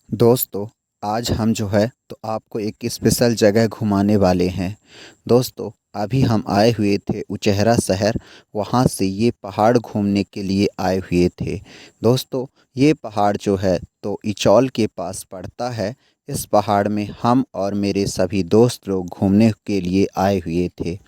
दोस्तों, आज हम जो है तो आपको एक स्पेशल जगह घुमाने वाले हैं। दोस्तों, अभी हम आए हुए थे उचेहरा शहर, वहाँ से ये पहाड़ घूमने के लिए आए हुए थे। दोस्तों, ये पहाड़ जो है तो इचौल के पास पड़ता है। इस पहाड़ में हम और मेरे सभी दोस्त लोग घूमने के लिए आए हुए थे।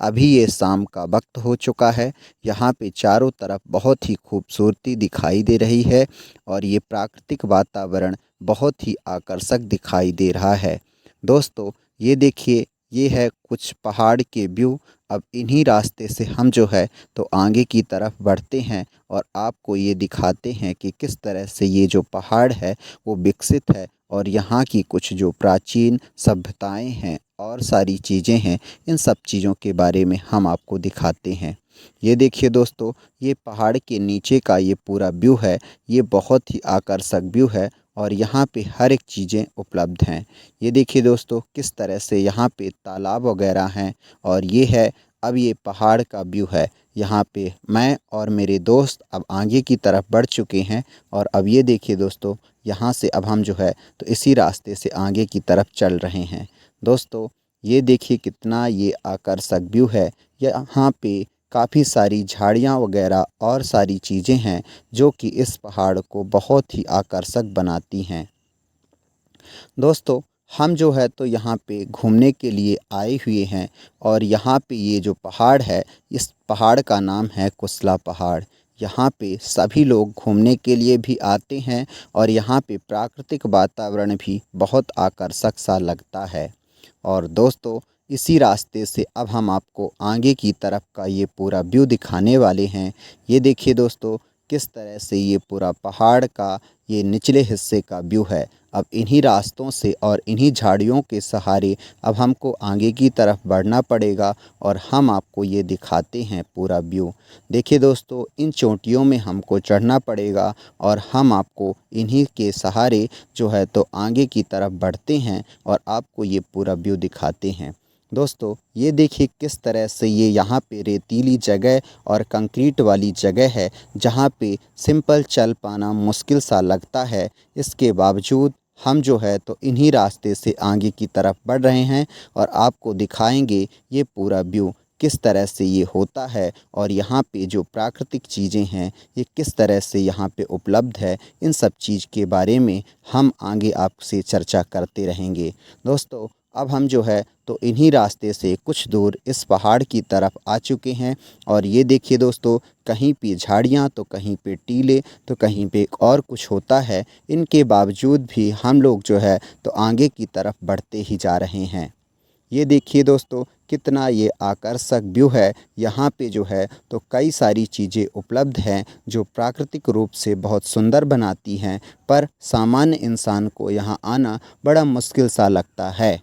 अभी ये शाम का वक्त हो चुका है। यहाँ पे चारों तरफ बहुत ही खूबसूरती दिखाई दे रही है और ये प्राकृतिक वातावरण बहुत ही आकर्षक दिखाई दे रहा है। दोस्तों, ये देखिए, ये है कुछ पहाड़ के व्यू। अब इन्हीं रास्ते से हम जो है तो आगे की तरफ बढ़ते हैं और आपको ये दिखाते हैं कि किस तरह से ये जो पहाड़ है वो विकसित है और यहाँ की कुछ जो प्राचीन सभ्यताएं हैं और सारी चीज़ें हैं, इन सब चीज़ों के बारे में हम आपको दिखाते हैं। ये देखिए दोस्तों, ये पहाड़ के नीचे का ये पूरा व्यू है। ये बहुत ही आकर्षक व्यू है और यहाँ पे हर एक चीज़ें उपलब्ध हैं। ये देखिए दोस्तों, किस तरह से यहाँ पे तालाब वगैरह हैं और ये है, अब ये पहाड़ का व्यू है। यहाँ पे मैं और मेरे दोस्त अब आगे की तरफ बढ़ चुके हैं और अब ये देखिए दोस्तों, यहाँ से अब हम जो है तो इसी रास्ते से आगे की तरफ चल रहे हैं। दोस्तों, ये देखिए कितना ये आकर्षक व्यू है। यहाँ पे काफ़ी सारी झाड़ियाँ वगैरह और सारी चीज़ें हैं जो कि इस पहाड़ को बहुत ही आकर्षक बनाती हैं। दोस्तों, हम जो है तो यहाँ पे घूमने के लिए आए हुए हैं और यहाँ पे ये जो पहाड़ है, इस पहाड़ का नाम है कुशला पहाड़। यहाँ पे सभी लोग घूमने के लिए भी आते हैं और यहाँ पे प्राकृतिक वातावरण भी बहुत आकर्षक सा लगता है। और दोस्तों, इसी रास्ते से अब हम आपको आगे की तरफ का ये पूरा व्यू दिखाने वाले हैं। ये देखिए दोस्तों, किस तरह से ये पूरा पहाड़ का ये निचले हिस्से का व्यू है। अब इन्हीं रास्तों से और इन्हीं झाड़ियों के सहारे अब हमको आगे की तरफ बढ़ना पड़ेगा और हम आपको ये दिखाते हैं पूरा व्यू। देखिए दोस्तों, इन चोटियों में हमको चढ़ना पड़ेगा और हम आपको इन्हीं के सहारे जो है तो आगे की तरफ बढ़ते हैं और आपको ये पूरा व्यू दिखाते हैं। दोस्तों, ये देखिए किस तरह से ये यहाँ पे रेतीली जगह और कंक्रीट वाली जगह है, जहाँ पे सिंपल चल पाना मुश्किल सा लगता है। इसके बावजूद हम जो है तो इन्हीं रास्ते से आगे की तरफ बढ़ रहे हैं और आपको दिखाएंगे ये पूरा व्यू किस तरह से ये होता है और यहाँ पे जो प्राकृतिक चीज़ें हैं ये किस तरह से यहाँ पे उपलब्ध है। इन सब चीज़ के बारे में हम आगे आपसे चर्चा करते रहेंगे। दोस्तों, अब हम जो है तो इन्हीं रास्ते से कुछ दूर इस पहाड़ की तरफ आ चुके हैं और ये देखिए दोस्तों, कहीं पे झाड़ियाँ तो कहीं पे टीले तो कहीं पे और कुछ होता है। इनके बावजूद भी हम लोग जो है तो आगे की तरफ बढ़ते ही जा रहे हैं। ये देखिए दोस्तों, कितना ये आकर्षक व्यू है। यहाँ पे जो है तो कई सारी चीज़ें उपलब्ध हैं जो प्राकृतिक रूप से बहुत सुंदर बनाती हैं, पर सामान्य इंसान को यहाँ आना बड़ा मुश्किल सा लगता है।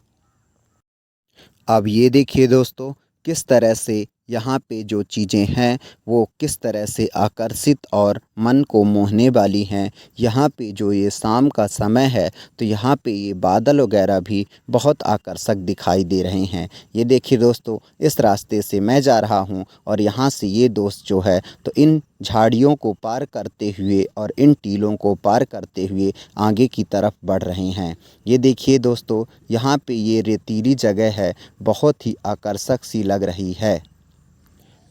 अब ये देखिए दोस्तों, किस तरह से यहाँ पे जो चीज़ें हैं वो किस तरह से आकर्षित और मन को मोहने वाली हैं। यहाँ पे जो ये शाम का समय है तो यहाँ पे ये बादल वगैरह भी बहुत आकर्षक दिखाई दे रहे हैं। ये देखिए दोस्तों, इस रास्ते से मैं जा रहा हूँ और यहाँ से ये दोस्त जो है तो इन झाड़ियों को पार करते हुए और इन टीलों को पार करते हुए आगे की तरफ बढ़ रहे हैं। ये देखिए दोस्तों, यहाँ पे ये रेतीली जगह है, बहुत ही आकर्षक सी लग रही है।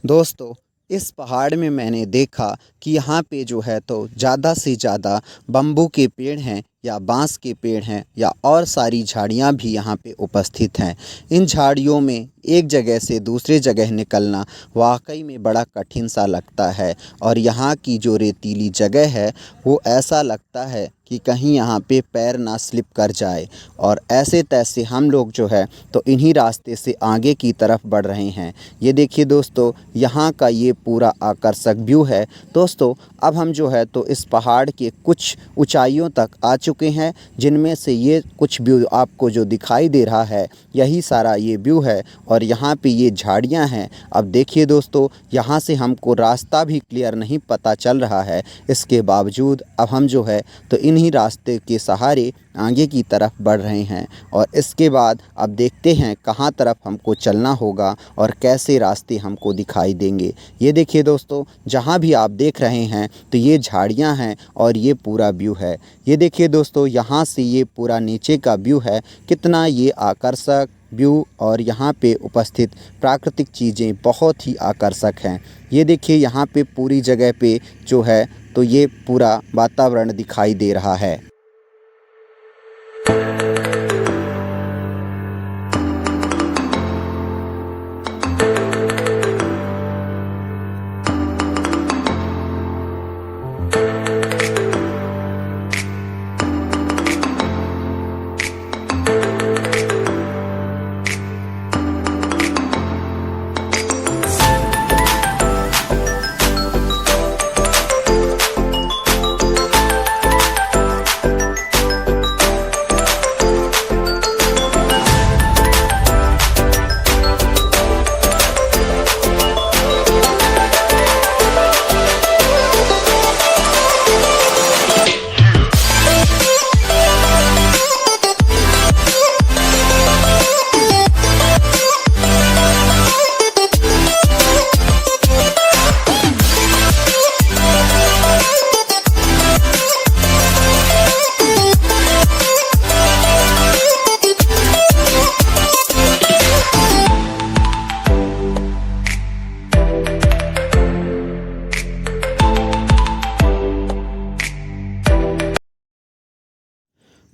दोस्तों, इस पहाड़ में मैंने देखा कि यहाँ पे जो है तो ज़्यादा से ज़्यादा बम्बू के पेड़ हैं या बांस के पेड़ हैं या और सारी झाड़ियाँ भी यहाँ पे उपस्थित हैं। इन झाड़ियों में एक जगह से दूसरे जगह निकलना वाकई में बड़ा कठिन सा लगता है और यहाँ की जो रेतीली जगह है वो ऐसा लगता है कि कहीं यहाँ पे पैर ना स्लिप कर जाए। और ऐसे तैसे हम लोग जो है तो इन्हीं रास्ते से आगे की तरफ बढ़ रहे हैं। ये देखिए दोस्तों, यहाँ का ये पूरा आकर्षक व्यू है। दोस्तों, अब हम जो है तो इस पहाड़ के कुछ ऊंचाइयों तक आ चुके हैं, जिनमें से ये कुछ व्यू आपको जो दिखाई दे रहा है यही सारा ये व्यू है और यहाँ पे ये झाड़ियाँ हैं। अब देखिए दोस्तों, यहाँ से हमको रास्ता भी क्लियर नहीं पता चल रहा है। इसके बावजूद अब हम जो है तो इन्हीं रास्ते के सहारे आगे की तरफ बढ़ रहे हैं और इसके बाद अब देखते हैं कहाँ तरफ हमको चलना होगा और कैसे रास्ते हमको दिखाई देंगे। ये देखिए दोस्तों, जहाँ भी आप देख रहे हैं तो ये झाड़ियाँ हैं और ये पूरा व्यू है। ये देखिए दोस्तों, यहाँ से ये पूरा नीचे का व्यू है, कितना ये आकर्षक व्यू और यहाँ पे उपस्थित प्राकृतिक चीज़ें बहुत ही आकर्षक हैं। ये देखिए यहाँ पे पूरी जगह पे जो है तो ये पूरा वातावरण दिखाई दे रहा है।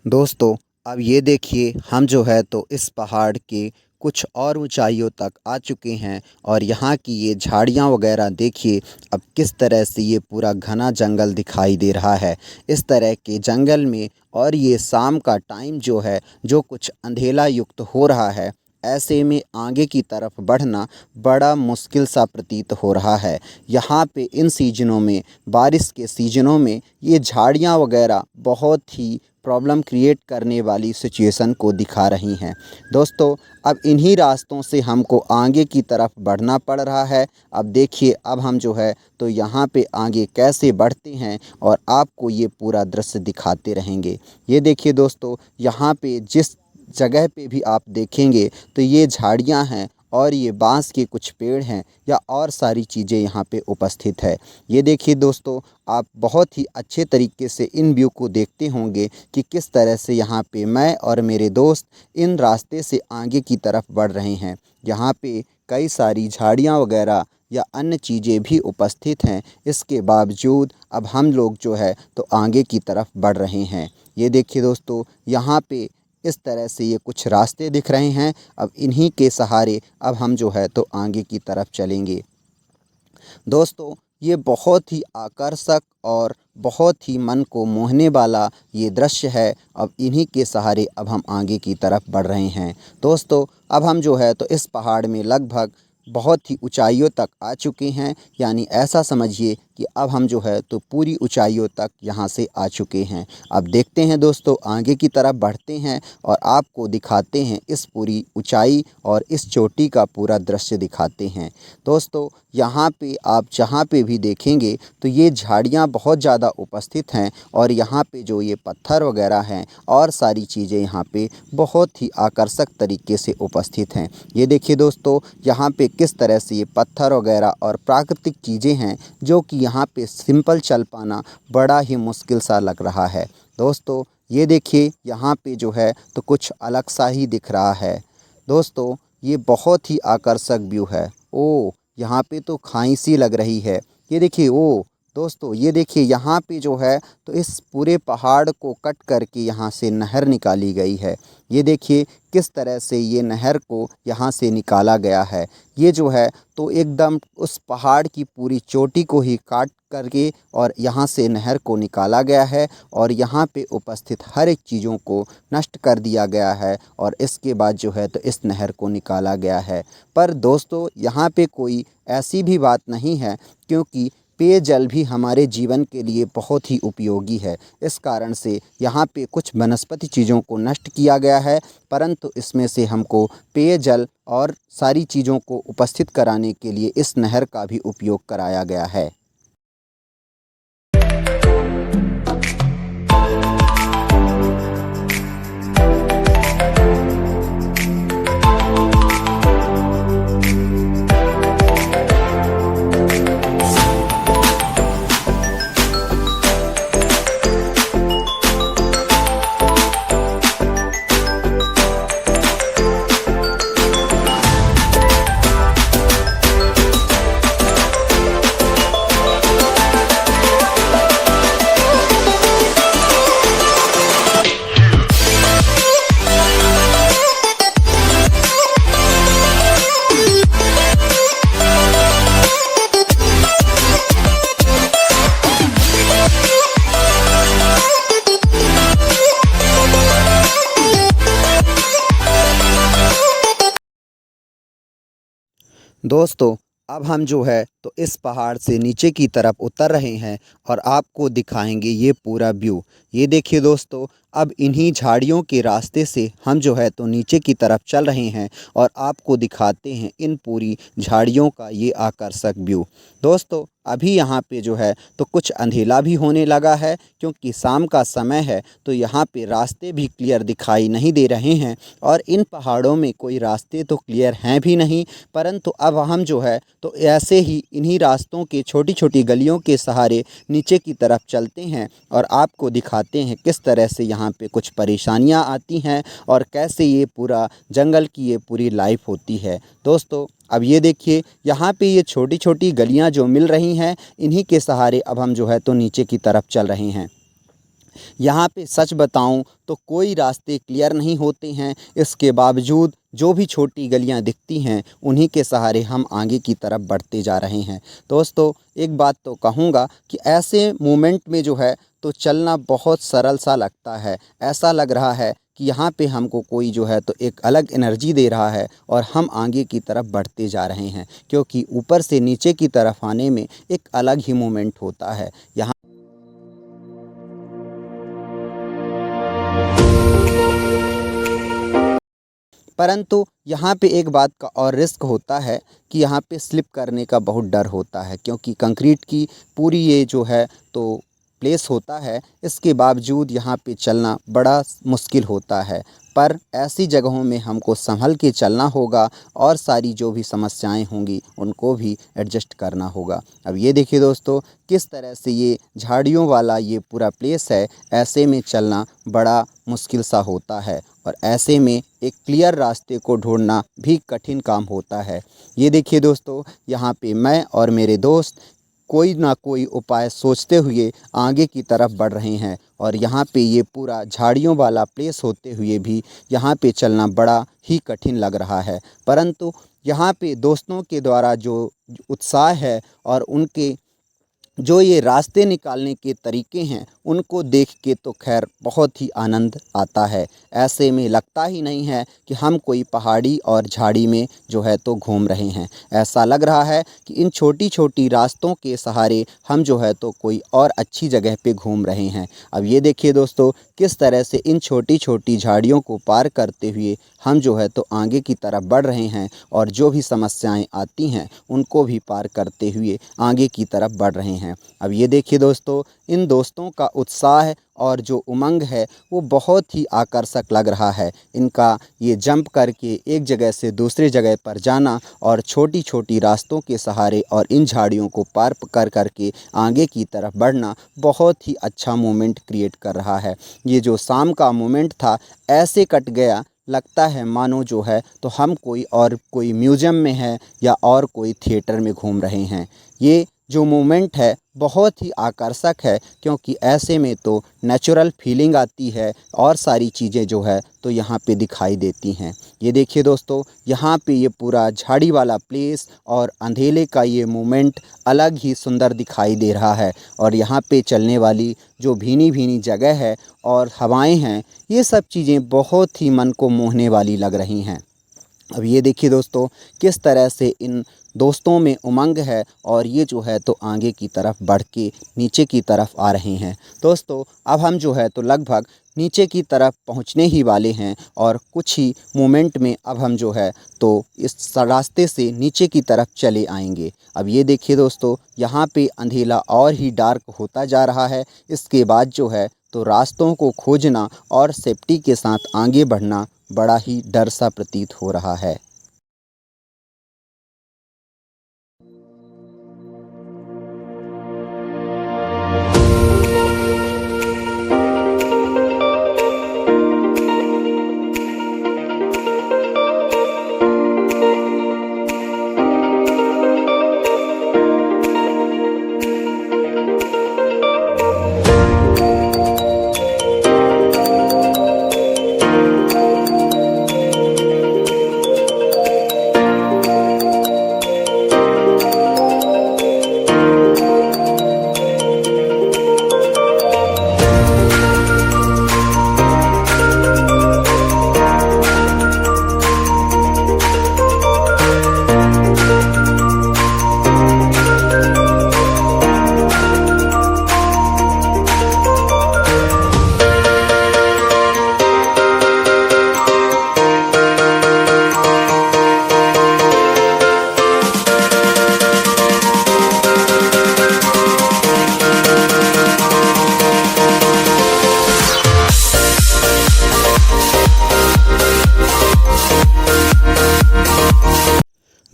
दोस्तों अब ये देखिए, हम जो है तो इस पहाड़ के कुछ और ऊंचाइयों तक आ चुके हैं और यहाँ की ये झाड़ियाँ वगैरह देखिए अब किस तरह से ये पूरा घना जंगल दिखाई दे रहा है। इस तरह के जंगल में और ये शाम का टाइम जो है, जो कुछ अंधेला युक्त हो रहा है, ऐसे में आगे की तरफ बढ़ना बड़ा मुश्किल सा प्रतीत हो रहा है। यहाँ पे इन सीजनों में, बारिश के सीजनों में, ये झाड़ियाँ वगैरह बहुत ही प्रॉब्लम क्रिएट करने वाली सिचुएशन को दिखा रही हैं। दोस्तों अब इन्हीं रास्तों से हमको आगे की तरफ बढ़ना पड़ रहा है। अब देखिए, अब हम जो है तो यहाँ पे आगे कैसे बढ़ते हैं और आपको ये पूरा दृश्य दिखाते रहेंगे। ये देखिए दोस्तों, यहाँ पे जिस जगह पे भी आप देखेंगे तो ये झाड़ियाँ हैं और ये बांस के कुछ पेड़ हैं या और सारी चीज़ें यहाँ पे उपस्थित है। ये देखिए दोस्तों, आप बहुत ही अच्छे तरीके से इन व्यू को देखते होंगे कि किस तरह से यहाँ पे मैं और मेरे दोस्त इन रास्ते से आगे की तरफ बढ़ रहे हैं। यहाँ पे कई सारी झाड़ियाँ वगैरह या अन्य चीज़ें भी उपस्थित हैं। इसके बावजूद अब हम लोग जो है तो आगे की तरफ बढ़ रहे हैं। ये देखिए दोस्तों, यहाँ पे इस तरह से ये कुछ रास्ते दिख रहे हैं। अब इन्हीं के सहारे अब हम जो है तो आगे की तरफ चलेंगे। दोस्तों ये बहुत ही आकर्षक और बहुत ही मन को मोहने वाला ये दृश्य है। अब इन्हीं के सहारे अब हम आगे की तरफ बढ़ रहे हैं। दोस्तों अब हम जो है तो इस पहाड़ में लगभग बहुत ही ऊंचाइयों तक आ चुके हैं, यानी ऐसा समझिए कि अब हम जो है तो पूरी ऊंचाइयों तक यहाँ से आ चुके हैं। अब देखते हैं दोस्तों, आगे की तरफ बढ़ते हैं और आपको दिखाते हैं इस पूरी ऊंचाई और इस चोटी का पूरा दृश्य दिखाते हैं। दोस्तों यहाँ पे आप जहाँ पे भी देखेंगे तो ये झाड़ियाँ बहुत ज़्यादा उपस्थित हैं और यहाँ पे जो ये पत्थर वगैरह हैं और सारी चीज़ें यहाँ पे बहुत ही आकर्षक तरीके से उपस्थित हैं। ये देखिए दोस्तों, यहाँ पे किस तरह से ये पत्थर वगैरह और प्राकृतिक चीज़ें हैं जो कि यहाँ पे सिंपल चल पाना बड़ा ही मुश्किल सा लग रहा है। दोस्तों ये देखिए, यहाँ पे जो है तो कुछ अलग सा ही दिख रहा है। दोस्तों ये बहुत ही आकर्षक व्यू है। ओ यहाँ पे तो खाई सी लग रही है। ये देखिए, ओ दोस्तों ये देखिए, यहाँ पे जो है तो इस पूरे पहाड़ को कट करके यहाँ से नहर निकाली गई है। ये देखिए किस तरह से ये नहर को यहाँ से निकाला गया है। ये जो है तो एकदम उस पहाड़ की पूरी चोटी को ही काट करके और यहाँ से नहर को निकाला गया है और यहाँ पे उपस्थित हर एक चीज़ों को नष्ट कर दिया गया है और इसके बाद जो है तो इस नहर को निकाला गया है। पर दोस्तों यहाँ पे कोई ऐसी भी बात नहीं है, क्योंकि पेयजल भी हमारे जीवन के लिए बहुत ही उपयोगी है। इस कारण से यहाँ पे कुछ वनस्पति चीज़ों को नष्ट किया गया है, परंतु इसमें से हमको पेयजल और सारी चीज़ों को उपस्थित कराने के लिए इस नहर का भी उपयोग कराया गया है। दोस्तों अब हम जो है तो इस पहाड़ से नीचे की तरफ उतर रहे हैं और आपको दिखाएंगे ये पूरा व्यू। ये देखिए दोस्तों, अब इन्हीं झाड़ियों के रास्ते से हम जो है तो नीचे की तरफ चल रहे हैं और आपको दिखाते हैं इन पूरी झाड़ियों का ये आकर्षक व्यू। दोस्तों अभी यहाँ पे जो है तो कुछ अंधेला भी होने लगा है, क्योंकि शाम का समय है, तो यहाँ पे रास्ते भी क्लियर दिखाई नहीं दे रहे हैं और इन पहाड़ों में कोई रास्ते तो क्लियर हैं भी नहीं। परंतु अब हम जो है तो ऐसे ही इन्हीं रास्तों के छोटी छोटी गलियों के सहारे नीचे की तरफ चलते हैं और आपको दिखाते हैं किस तरह से यहाँ पे कुछ परेशानियाँ आती हैं और कैसे ये पूरा जंगल की ये पूरी लाइफ होती है। दोस्तों अब ये देखिए, यहाँ पे ये छोटी छोटी गलियाँ जो मिल रही हैं, इन्हीं के सहारे अब हम जो है तो नीचे की तरफ चल रहे हैं। यहाँ पे सच बताऊँ तो कोई रास्ते क्लियर नहीं होते हैं, इसके बावजूद जो भी छोटी गलियाँ दिखती हैं उन्हीं के सहारे हम आगे की तरफ बढ़ते जा रहे हैं। दोस्तों एक बात तो कहूँगा कि ऐसे मोमेंट में जो है तो चलना बहुत सरल सा लगता है। ऐसा लग रहा है कि यहाँ पे हमको कोई जो है तो एक अलग एनर्जी दे रहा है और हम आगे की तरफ बढ़ते जा रहे हैं, क्योंकि ऊपर से नीचे की तरफ आने में एक अलग ही मोमेंट होता है। यहाँ परंतु यहाँ पे एक बात का और रिस्क होता है कि यहाँ पे स्लिप करने का बहुत डर होता है, क्योंकि कंक्रीट की पूरी ये जो है तो प्लेस होता है। इसके बावजूद यहाँ पे चलना बड़ा मुश्किल होता है, पर ऐसी जगहों में हमको संभल के चलना होगा और सारी जो भी समस्याएं होंगी उनको भी एडजस्ट करना होगा। अब ये देखिए दोस्तों, किस तरह से ये झाड़ियों वाला ये पूरा प्लेस है, ऐसे में चलना बड़ा मुश्किल सा होता है और ऐसे में एक क्लियर रास्ते को ढूंढना भी कठिन काम होता है। ये देखिए दोस्तों, यहाँ पे मैं और मेरे दोस्त कोई ना कोई उपाय सोचते हुए आगे की तरफ बढ़ रहे हैं और यहाँ पे ये पूरा झाड़ियों वाला प्लेस होते हुए भी यहाँ पे चलना बड़ा ही कठिन लग रहा है। परंतु यहाँ पे दोस्तों के द्वारा जो उत्साह है और उनके जो ये रास्ते निकालने के तरीके हैं, उनको देख के तो खैर बहुत ही आनंद आता है। ऐसे में लगता ही नहीं है कि हम कोई पहाड़ी और झाड़ी में जो है तो घूम रहे हैं। ऐसा लग रहा है कि इन छोटी छोटी रास्तों के सहारे हम जो है तो कोई और अच्छी जगह पे घूम रहे हैं। अब ये देखिए दोस्तों, किस तरह से इन छोटी छोटी झाड़ियों को पार करते हुए हम जो है तो आगे की तरफ बढ़ रहे हैं और जो भी समस्याएं आती हैं उनको भी पार करते हुए आगे की तरफ बढ़ रहे हैं। अब ये देखिए दोस्तों, इन दोस्तों का उत्साह और जो उमंग है वो बहुत ही आकर्षक लग रहा है। इनका ये जंप करके एक जगह से दूसरी जगह पर जाना और छोटी छोटी रास्तों के सहारे और इन झाड़ियों को पार कर करके आगे की तरफ बढ़ना बहुत ही अच्छा मोमेंट क्रिएट कर रहा है। ये जो शाम का मोमेंट था, ऐसे कट गया, लगता है मानो जो है तो हम कोई म्यूज़ियम में हैं या और कोई थिएटर में घूम रहे हैं। ये जो मोमेंट है बहुत ही आकर्षक है, क्योंकि ऐसे में तो नेचुरल फीलिंग आती है और सारी चीज़ें जो है तो यहाँ पे दिखाई देती हैं। ये देखिए दोस्तों, यहाँ पे ये पूरा झाड़ी वाला प्लेस और अंधेले का ये मोमेंट अलग ही सुंदर दिखाई दे रहा है और यहाँ पे चलने वाली जो भीनी भीनी जगह है और हवाएं हैं, ये सब चीज़ें बहुत ही मन को मोहने वाली लग रही हैं। अब ये देखिए दोस्तों, किस तरह से इन दोस्तों में उमंग है और ये जो है तो आगे की तरफ बढ़ के नीचे की तरफ आ रहे हैं। दोस्तों अब हम जो है तो लगभग नीचे की तरफ पहुंचने ही वाले हैं और कुछ ही मोमेंट में अब हम जो है तो इस रास्ते से नीचे की तरफ चले आएंगे। अब ये देखिए दोस्तों, यहाँ पे अंधेला और ही डार्क होता जा रहा है। इसके बाद जो है तो रास्तों को खोजना और सेफ्टी के साथ आगे बढ़ना बड़ा ही डर सा प्रतीत हो रहा है।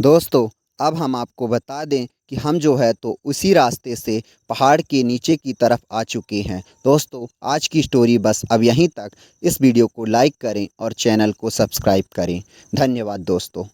दोस्तों अब हम आपको बता दें कि हम जो है तो उसी रास्ते से पहाड़ के नीचे की तरफ आ चुके हैं। दोस्तों आज की स्टोरी बस अब यहीं तक। इस वीडियो को लाइक करें और चैनल को सब्सक्राइब करें। धन्यवाद दोस्तों।